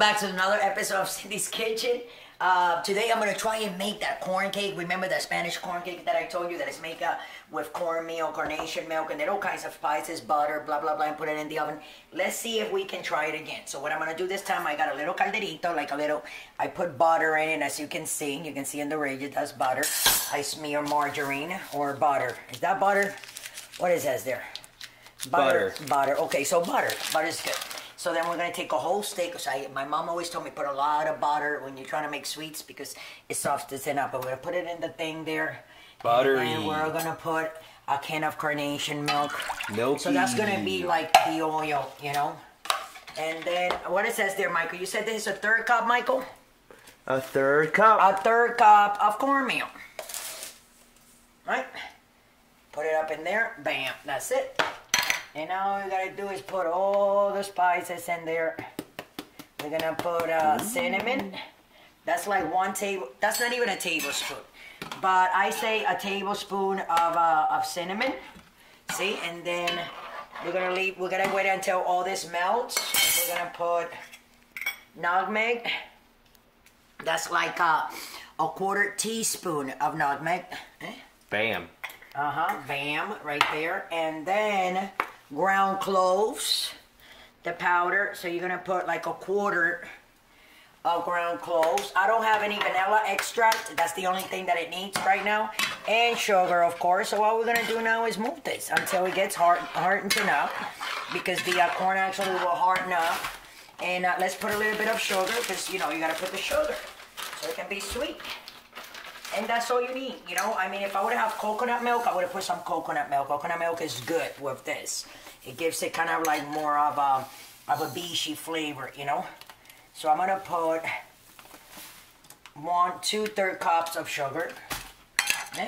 back to another episode of Cindy's Kitchen. Today I'm gonna try and make that corn cake. Remember that Spanish corn cake that I told you that is made with cornmeal, carnation milk, and then all kinds of spices, butter, blah, blah, blah, and put it in the oven. Let's see if we can try it again. So what I'm gonna do this time, I got a little calderito, I put butter in it, as you can see in the range, that's butter. I smear margarine or butter. Is that butter? What is that there? Butter. Okay, so butter's good. So then we're gonna take a whole stick. My mom always told me put a lot of butter when you're trying to make sweets because it softens it up. But we're gonna put it in the thing there. Buttery. And we're gonna put a can of carnation milk. Milky. So that's gonna be like the oil, you know. And then what it says there, Michael? You said this is a third cup, Michael? A third cup. A third cup of cornmeal. Right? Put it up in there. Bam. That's it. And now all we gotta do is put all the spices in there. We're gonna put cinnamon. That's like that's not even a tablespoon. But I say a tablespoon of cinnamon. See, and then we're gonna wait until all this melts. We're gonna put nutmeg. That's like a quarter teaspoon of nutmeg. Bam. Bam, right there. And then ground cloves, the powder. So you're gonna put like a quarter of ground cloves. I don't have any vanilla extract. That's the only thing that it needs right now. And sugar, of course. So what we're gonna do now is move this until it gets hardened enough, because the corn actually will harden up. And let's put a little bit of sugar, because you know you gotta put the sugar so it can be sweet. And that's all you need, you know. I mean, if I would have coconut milk, I would have put some coconut milk. Coconut milk is good with this. It gives it kind of like more of a beachy flavor, you know. So I'm gonna put 2/3 cups of sugar.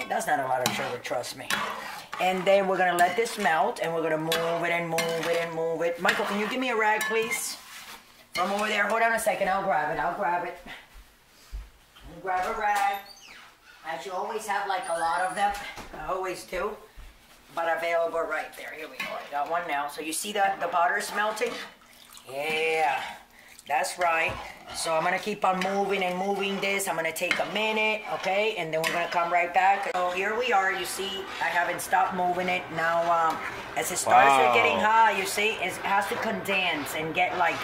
That's not a lot of sugar, trust me. And then we're gonna let this melt, and we're gonna move it and move it and move it. Michael, can you give me a rag, please? From over there. Hold on a second. I'll grab it. Grab a rag. I should always have like a lot of them. I always do. But available right there. Here we go. I got one now. So you see that the butter's melting? Yeah. That's right. So I'm going to keep on moving and moving this. I'm going to take a minute, okay? And then we're going to come right back. So here we are. You see, I haven't stopped moving it. Now, as it starts getting hot, you see, it has to condense and get like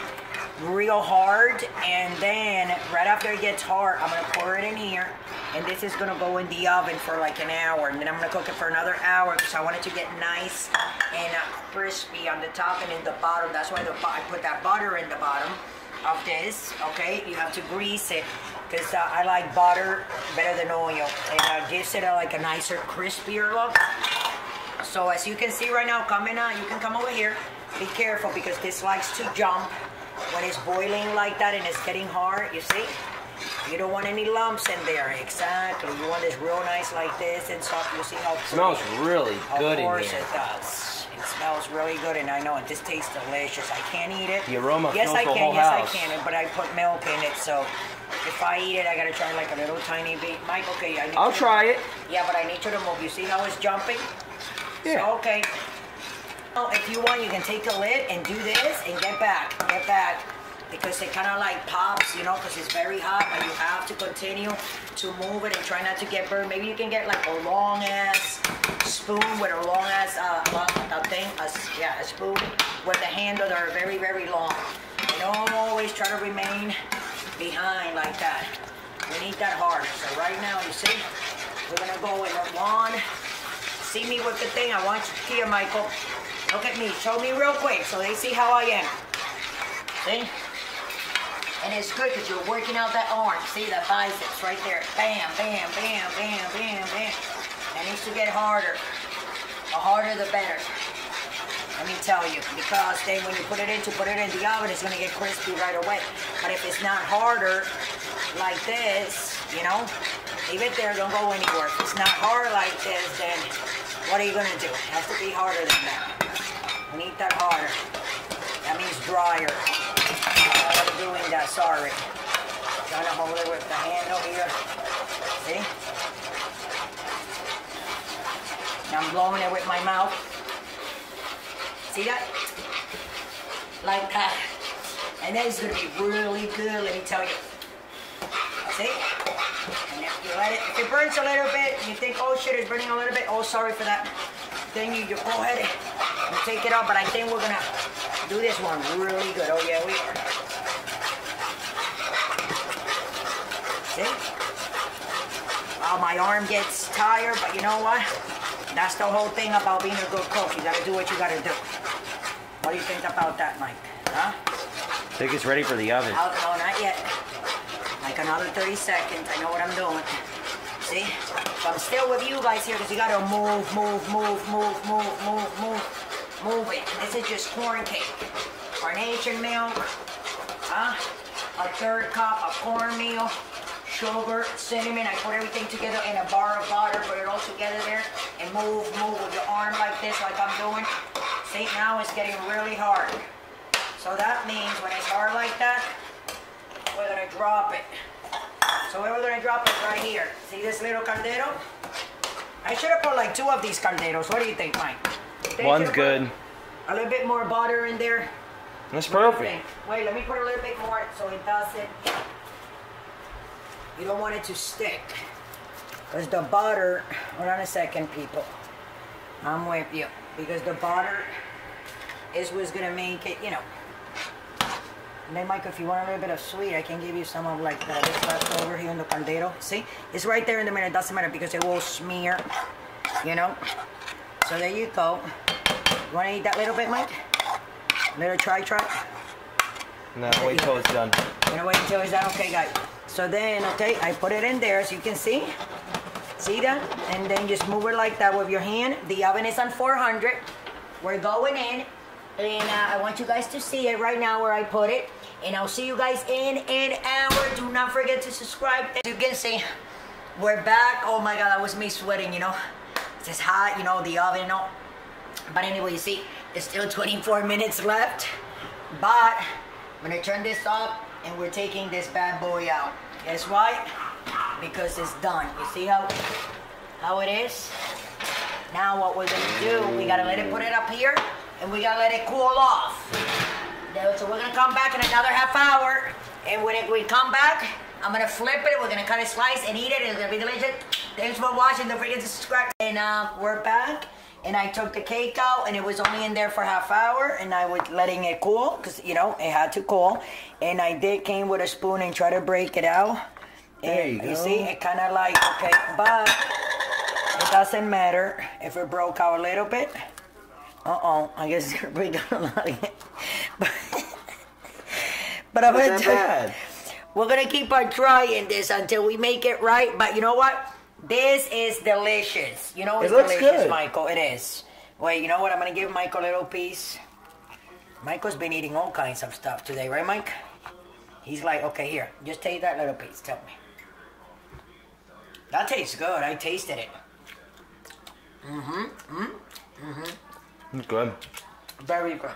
real hard. And then right after it gets hard, I'm going to pour it in here. And this is going to go in the oven for like an hour. And then I'm going to cook it for another hour because I want it to get nice and crispy on the top and in the bottom. That's why I put that butter in the bottom of this, okay? You have to grease it because I like butter better than oil. It gives it like a nicer, crispier look. So as you can see right now, you can come over here. Be careful because this likes to jump when it's boiling like that and it's getting hard, you see? You don't want any lumps in there. Exactly. You want this real nice like this and soft. You see how it smells really good in here. Of course it does. It smells really good, and I know it. This tastes delicious. I can't eat it. The aroma fills the whole house. house. Yes, I can. But I put milk in it, so if I eat it, I gotta try like a little tiny bit. Mike, okay, I'll try it. Yeah, but I need you to move. You see how it's jumping? Yeah. So, okay. Now, if you want, you can take the lid and do this and get back. Get back. Because it kind of like pops, you know, because it's very hot, and you have to continue to move it and try not to get burned. Maybe you can get like a long ass spoon with a long ass a spoon with the handle that are very, very long. And don't always try to remain behind like that. We need that hard. So right now, you see, we're gonna go in one. See me with the thing. I want you here, Michael. Look at me. Show me real quick so they see how I am. See? And it's good because you're working out that arm. See the biceps right there. Bam, bam, bam, bam, bam, bam. It needs to get harder. The harder the better. Let me tell you. Because then when you put it in the oven, it's going to get crispy right away. But if it's not harder like this, you know, leave it there. Don't go anywhere. If it's not hard like this, then what are you going to do? It has to be harder than that. We need that harder. That means drier. I'm doing that, sorry. Trying to hold it with the handle here. See? Now I'm blowing it with my mouth. See that? Like that. And then it's gonna be really good, let me tell you. See? And if you let it, if it burns a little bit, you think, oh shit, it's burning a little bit, oh sorry for that. Then you go ahead and take it out, but I think we're gonna do this one really good. Oh yeah, we are. See? Oh, my arm gets tired, but you know what? That's the whole thing about being a good cook. You gotta do what you gotta do. What do you think about that, Mike? Huh? I think it's ready for the oven. Oh, no, not yet. Like another 30 seconds. I know what I'm doing. See? So I'm still with you guys here because you gotta move it. And this is just corn cake. Carnation milk. Huh? A 1/3 cup of cornmeal. Sugar, cinnamon. I put everything together in a bar of butter. Put it all together there. And move with your arm like this, like I'm doing. See, now it's getting really hard. So that means when it's hard like that, we're gonna drop it. So we're gonna drop it right here. See this little caldero? I should have put like 2 of these calderos. What do you think, Mike? One's good. A little bit more butter in there. That's perfect. Wait, let me put a little bit more so it doesn't. You don't want it to stick. Because the butter, hold on a second, people. I'm with you. Because the butter is what's gonna make it, you know. And then, Mike, if you want a little bit of sweet, I can give you some of like this left over here in the caldero. See? It's right there in the middle. It doesn't matter because it will smear, you know? So there you go. You want to eat that little bit, Mike? Little try? No, wait till it's done. You know, wait until it's done? Okay, guys. So then, okay, I put it in there as you can see. See that? And then just move it like that with your hand. The oven is on 400. We're going in. And I want you guys to see it right now where I put it. And I'll see you guys in an hour. Do not forget to subscribe. As you can see, we're back. Oh my God, that was me sweating, you know. It's just hot, you know, the oven, you know. But anyway, you see, there's still 24 minutes left. But I'm gonna turn this off and we're taking this bad boy out. Guess why? Because it's done. You see how it is? Now what we're gonna do, we gotta let it put it up here and we gotta let it cool off. So we're gonna come back in another half hour, and when we come back, I'm gonna flip it, we're gonna cut it slice and eat it. It's gonna be delicious. Thanks for watching. Don't forget to subscribe. And we're back, and I took the cake out, and it was only in there for half hour, and I was letting it cool, because, you know, it had to cool. And I came with a spoon and try to break it out. There you go. You see, it kind of like, okay, but it doesn't matter if it broke out a little bit. I guess it's gonna break out a lot again. But I'm gonna tell you, we're gonna keep on trying this until we make it right. But you know what? This is delicious. You know it's delicious, good. Michael. It is. Wait, you know what? I'm gonna give Michael a little piece. Michael's been eating all kinds of stuff today, right, Mike? He's like, okay, here, just take that little piece. Tell me. That tastes good. I tasted it. It's good. Very good.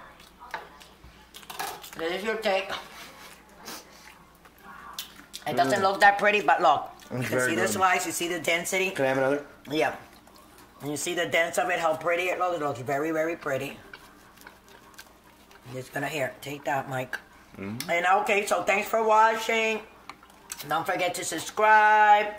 This is your take. It doesn't look that pretty, but look. You can see the slice, you see the density. Can I have another? Yeah. And you see the dents of it, how pretty it looks. It looks very, very pretty. I'm just gonna, here, take that, Mike. And okay, so thanks for watching. Don't forget to subscribe.